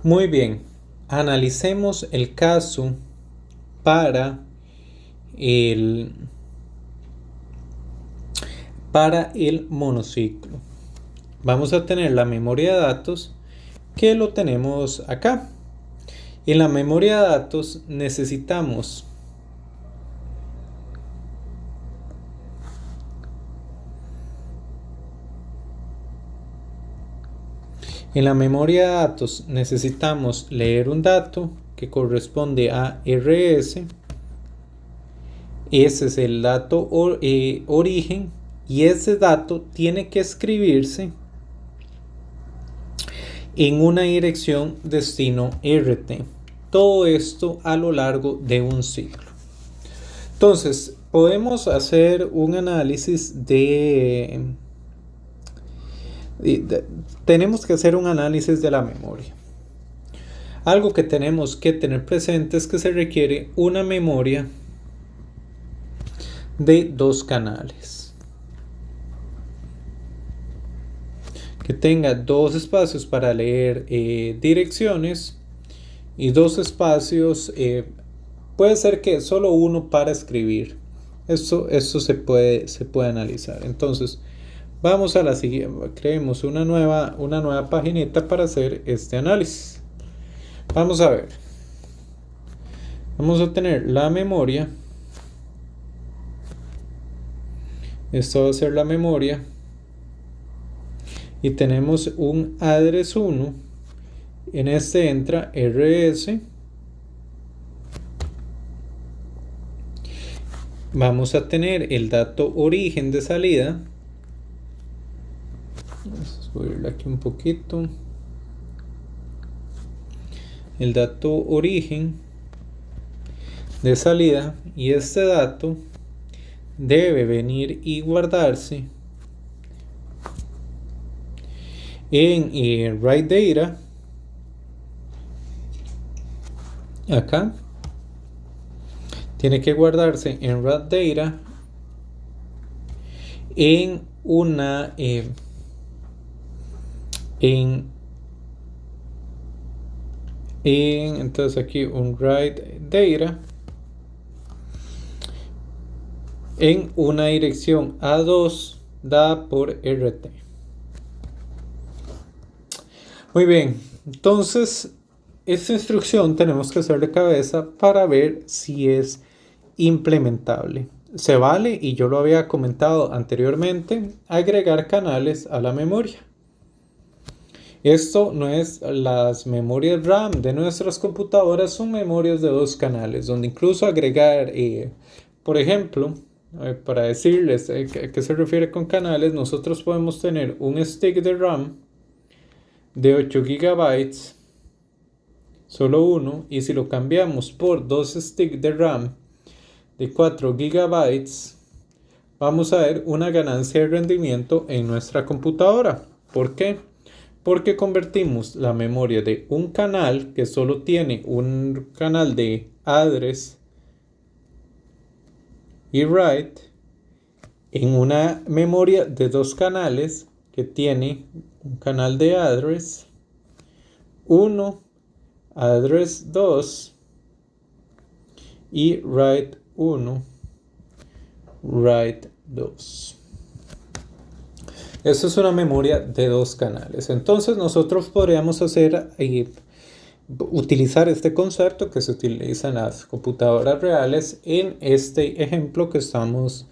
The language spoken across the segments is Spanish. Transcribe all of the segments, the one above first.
Muy bien, analicemos el caso para el, para el monociclo. Vamos a tener la memoria de datos que lo tenemos acá. En la memoria de datos necesitamos leer un dato que corresponde a RS. Ese es el dato origen y ese dato tiene que escribirse en una dirección destino RT. Todo esto a lo largo de un ciclo. Entonces, podemos hacer un análisis tenemos que hacer un análisis de la memoria. Algo que tenemos que tener presente es que se requiere una memoria de 2 canales. Que tenga 2 espacios para leer direcciones y 2 espacios, puede ser que solo uno para escribir. Esto se puede analizar. Entonces, vamos a la siguiente, creemos una nueva paginita para hacer este análisis. Vamos a ver. Vamos a tener la memoria. Esto va a ser la memoria. Y tenemos un address 1. En este entra RS. Vamos a tener el dato origen de salida. Vamos a subirle aquí un poquito. El dato origen de salida. Y este dato debe venir y guardarse en write data. Acá tiene que guardarse en write data en una entonces aquí un write data en una dirección A2 dada por RT. Muy bien, entonces esta instrucción tenemos que hacer de cabeza para ver si es implementable. Se vale, y yo lo había comentado anteriormente, agregar canales a la memoria. Esto no es las memorias RAM de nuestras computadoras, son memorias de 2 canales, donde incluso agregar, por ejemplo, para decirles a qué se refiere con canales, nosotros podemos tener un stick de RAM de 8 GB, solo uno, y si lo cambiamos por 2 sticks de RAM de 4 GB, vamos a ver una ganancia de rendimiento en nuestra computadora. ¿Por qué? Porque convertimos la memoria de un canal que solo tiene un canal de address y write en una memoria de 2 canales que tiene un canal de address 1, address 2 y write 1, write 2. Eso es una memoria de 2 canales. Entonces nosotros podríamos utilizar este concepto que se utiliza en las computadoras reales en este ejemplo que estamos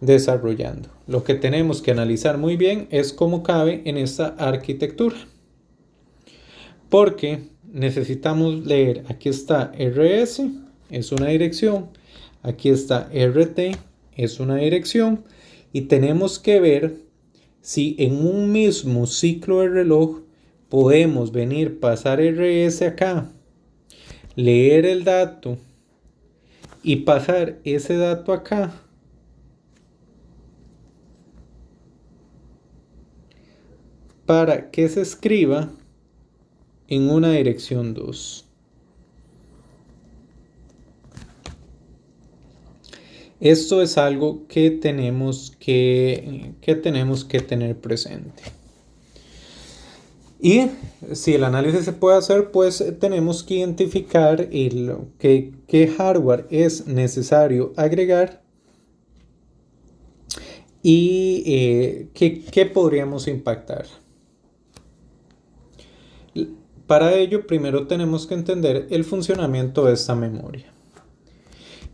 desarrollando. Lo que tenemos que analizar muy bien es cómo cabe en esta arquitectura. Porque necesitamos leer, aquí está RS, es una dirección, aquí está RT, es una dirección, y tenemos que ver si en un mismo ciclo de reloj podemos venir, pasar RS acá, leer el dato y pasar ese dato acá para que se escriba en una dirección 2. Esto es algo que tenemos que tener presente. Y si el análisis se puede hacer, pues tenemos que identificar qué hardware es necesario agregar y qué podríamos impactar. Para ello, primero tenemos que entender el funcionamiento de esta memoria.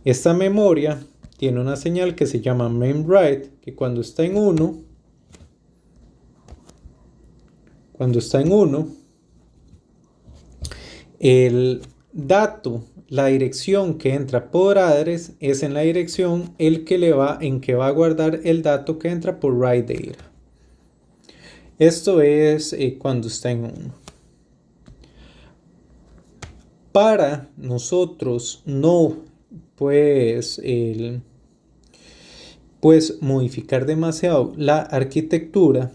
Esta memoria tiene una señal que se llama memWrite, que cuando está en 1, el dato, la dirección que entra por address es en la dirección en que va a guardar el dato que entra por write data. Esto es cuando está en 1. Para nosotros no pues modificar demasiado la arquitectura,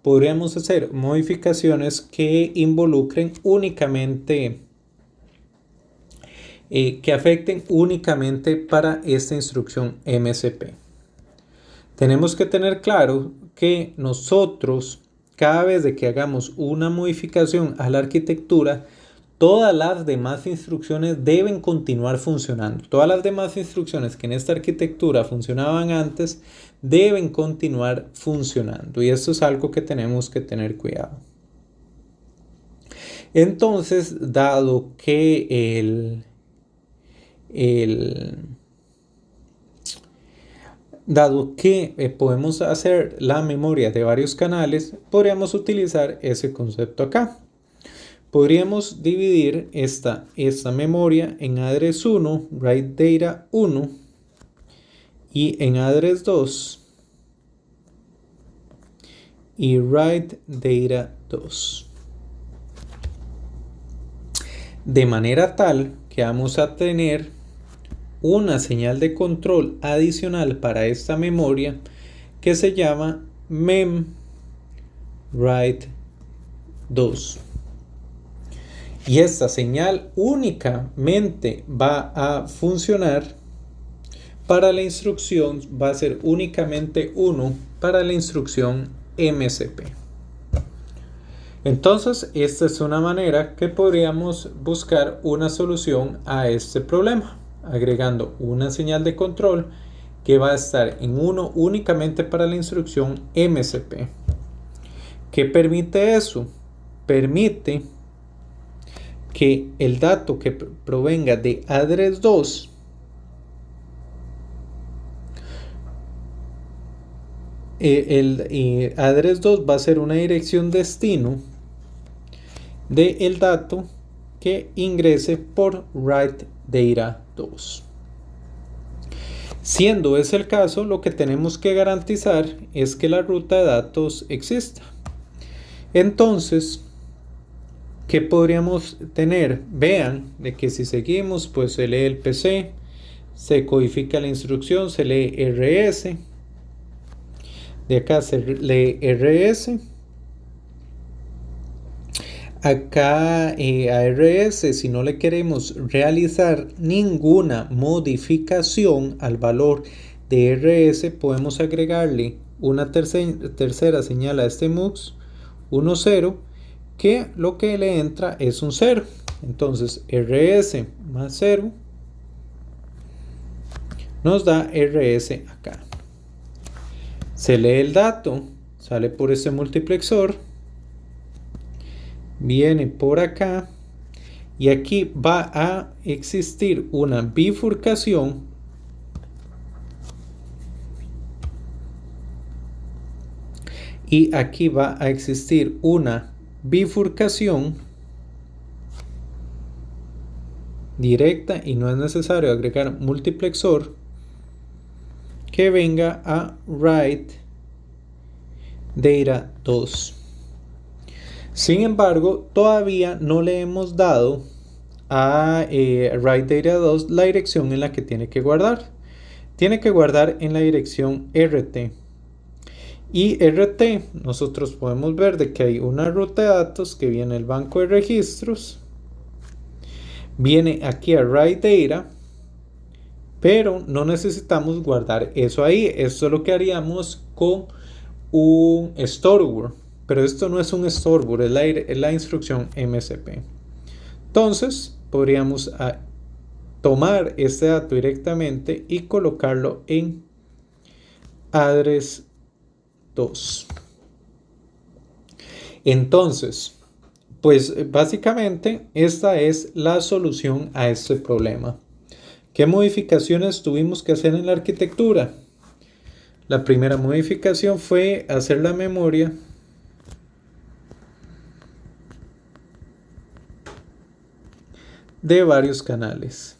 podríamos hacer modificaciones que involucren únicamente, que afecten únicamente para esta instrucción MSP. Tenemos que tener claro que nosotros, cada vez de que hagamos una modificación a la arquitectura, todas las demás instrucciones deben continuar funcionando. Todas las demás instrucciones que en esta arquitectura funcionaban antes deben continuar funcionando. Y esto es algo que tenemos que tener cuidado. Entonces, dado que podemos hacer la memoria de varios canales, podríamos utilizar ese concepto acá. Podríamos dividir esta memoria en address 1, write data 1, y en address 2 y write data 2. De manera tal que vamos a tener una señal de control adicional para esta memoria que se llama memWrite 2. Y esta señal únicamente va a funcionar para la instrucción, va a ser únicamente 1 para la instrucción MSP. Entonces, esta es una manera que podríamos buscar una solución a este problema, agregando una señal de control que va a estar en 1 únicamente para la instrucción MSP. ¿Qué permite eso? Permite que el dato que provenga de address 2 address 2 va a ser una dirección destino del dato que ingrese por write data 2. Siendo ese el caso, lo que tenemos que garantizar es que la ruta de datos exista. Entonces, ¿qué podríamos tener? Vean de que si seguimos, pues se lee el PC, se codifica la instrucción, se lee RS. De acá se lee RS. Acá a RS, si no le queremos realizar ninguna modificación al valor de RS, podemos agregarle una tercera señal a este MUX, 1, 0, que lo que le entra es un 0. Entonces RS más 0 nos da RS acá. Se lee el dato, sale por este multiplexor, viene por acá y aquí va a existir una bifurcación y aquí va a existir una bifurcación directa y no es necesario agregar multiplexor que venga a write data 2. Sin embargo, todavía no le hemos dado a write data 2 la dirección en la que tiene que guardar. Tiene que guardar en la dirección RT. Y RT, nosotros podemos ver de que hay una ruta de datos que viene del banco de registros. Viene aquí a write data. Pero no necesitamos guardar eso ahí. Esto es lo que haríamos con un storeware. pero esto no es un storyboard, es la instrucción MSP. Entonces, podríamos tomar este dato directamente y colocarlo en address 2. Entonces, pues básicamente esta es la solución a este problema. ¿Qué modificaciones tuvimos que hacer en la arquitectura? La primera modificación fue hacer la memoria de varios canales.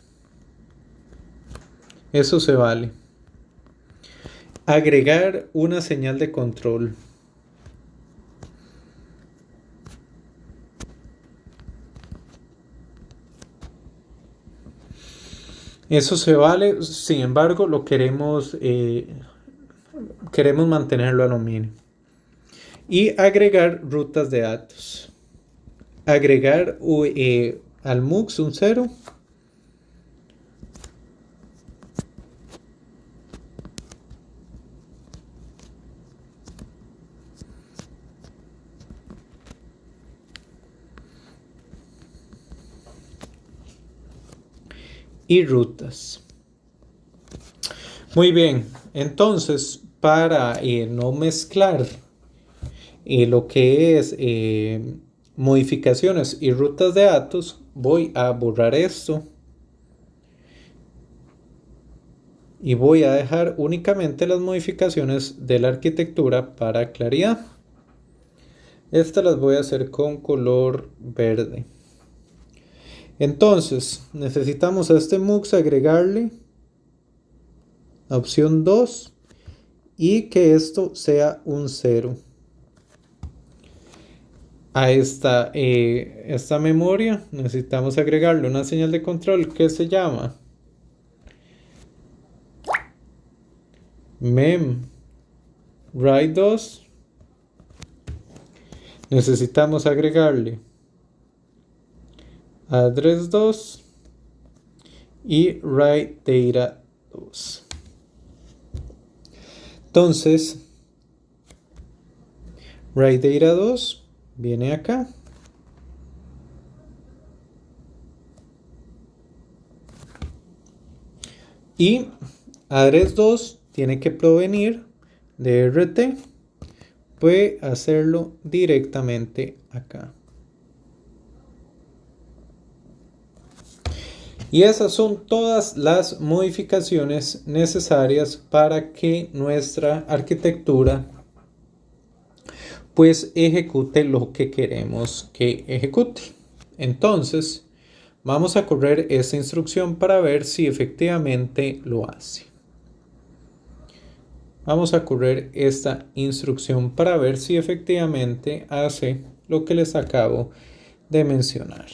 Eso se vale. Agregar una señal de control. Eso se vale, sin embargo, lo queremos mantenerlo a lo mínimo. Y agregar rutas de datos. Agregar al MUX un 0. Y rutas. Muy bien, entonces para no mezclar lo que es modificaciones y rutas de datos, voy a borrar esto y voy a dejar únicamente las modificaciones de la arquitectura para claridad. Estas las voy a hacer con color verde. Entonces, necesitamos a este MUX agregarle la opción 2 y que esto sea un 0. A esta memoria necesitamos agregarle una señal de control que se llama mem write 2. Necesitamos agregarle address 2 y write data 2. Entonces, write data 2 viene acá. Y address 2 tiene que provenir de RT. Puede hacerlo directamente acá. Y esas son todas las modificaciones necesarias para que nuestra arquitectura pues ejecute lo que queremos que ejecute. Entonces, vamos a correr esta instrucción para ver si efectivamente lo hace. Vamos a correr esta instrucción para ver si efectivamente hace lo que les acabo de mencionar.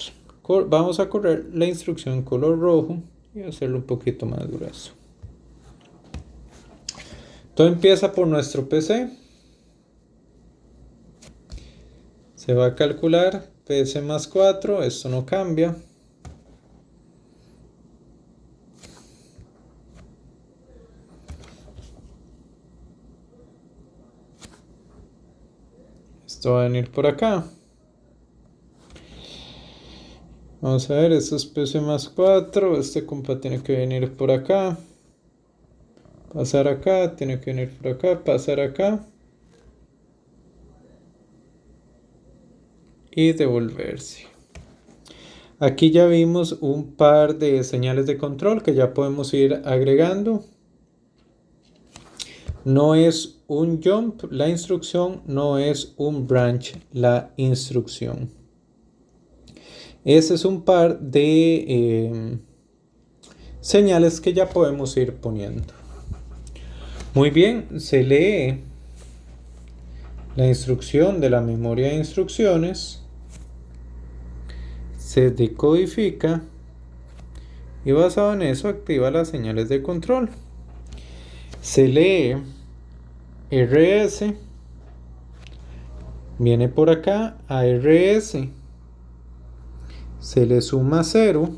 Vamos a correr la instrucción color rojo y hacerlo un poquito más grueso. Todo empieza por nuestro PC. Se va a calcular PC más 4, esto no cambia. Esto va a venir por acá. Vamos a ver, esto es PC más 4, este compa tiene que venir por acá. Pasar acá, tiene que venir por acá, pasar acá. Y devolverse. Aquí ya vimos un par de señales de control que ya podemos ir agregando. No es un jump la instrucción, no es un branch la instrucción. Ese es un par de señales que ya podemos ir poniendo. Muy bien, se lee la instrucción de la memoria de instrucciones, se decodifica y basado en eso activa las señales de control. Se lee RS, viene por acá a RS, se le suma 0,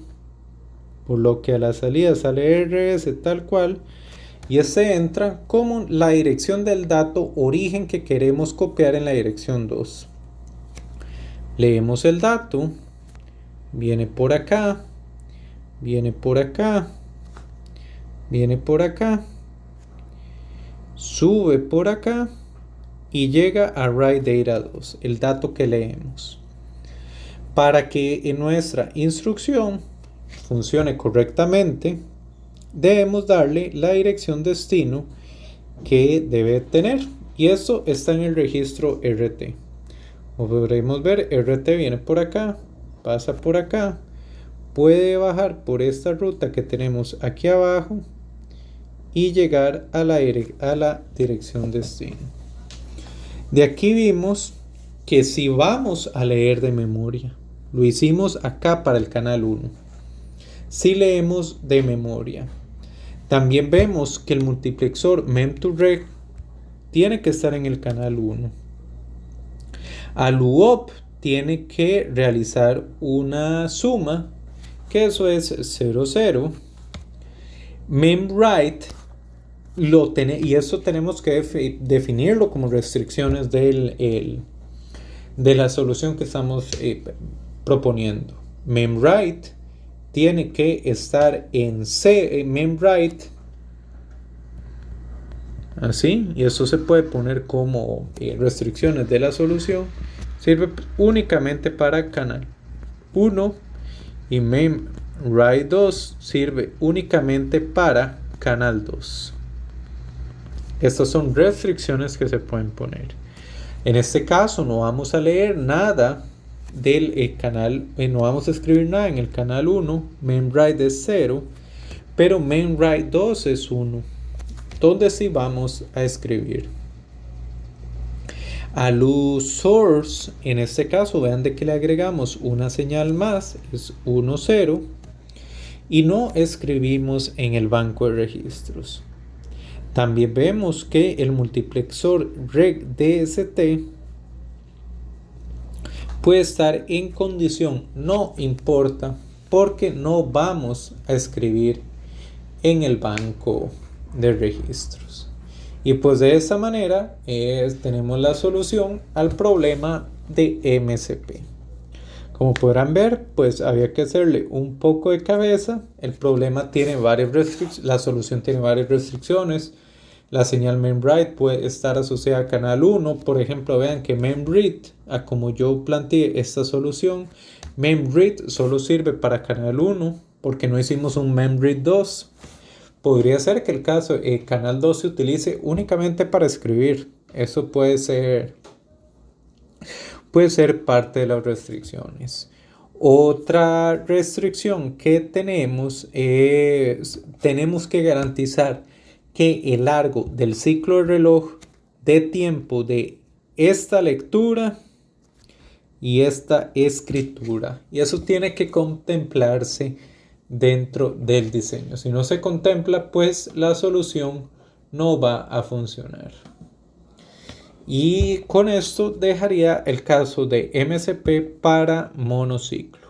por lo que a la salida sale RS tal cual, y este entra como la dirección del dato origen que queremos copiar en la dirección 2. Leemos el dato, viene por acá, viene por acá, viene por acá, sube por acá y llega a write data 2, el dato que leemos. Para que en nuestra instrucción funcione correctamente, debemos darle la dirección destino que debe tener, y esto está en el registro RT. Como podremos ver, RT viene por acá, pasa por acá, puede bajar por esta ruta que tenemos aquí abajo y llegar a la dirección destino. De aquí vimos que si vamos a leer de memoria, lo hicimos acá para el canal 1. Si leemos de memoria, también vemos que el multiplexor mem2reg tiene que estar en el canal 1. Al UOP tiene que realizar una suma, que eso es 0, 0. Memwrite y eso tenemos que definirlo como restricciones de la solución que estamos proponiendo. Memwrite tiene que estar en memwrite así, y eso se puede poner como restricciones de la solución. Sirve únicamente para canal 1, y memwrite 2 sirve únicamente para canal 2. Estas son restricciones que se pueden poner. En este caso no vamos a leer nada del canal, no vamos a escribir nada en el canal 1, memwrite es 0, pero memwrite 2 es 1, donde sí vamos a escribir. Al source, en este caso, vean de que le agregamos una señal más, es 1, 0, y no escribimos en el banco de registros. También vemos que el multiplexor regDST puede estar en condición no importa, porque no vamos a escribir en el banco de registros. Y pues de esta manera tenemos la solución al problema de MSP. Como podrán ver, pues había que hacerle un poco de cabeza. El problema tiene varias restricciones, la solución tiene varias restricciones. La señal memwrite puede estar asociada a canal 1. Por ejemplo, vean que memread, como yo planteé esta solución, memread solo sirve para canal 1 porque no hicimos un memread 2. Podría ser que el caso canal 2 se utilice únicamente para escribir. Eso puede ser parte de las restricciones. Otra restricción que tenemos es tenemos que garantizar que el largo del ciclo de reloj dé tiempo de esta lectura y esta escritura. Y eso tiene que contemplarse dentro del diseño. Si no se contempla, pues la solución no va a funcionar. Y con esto dejaría el caso de MSP para monociclo.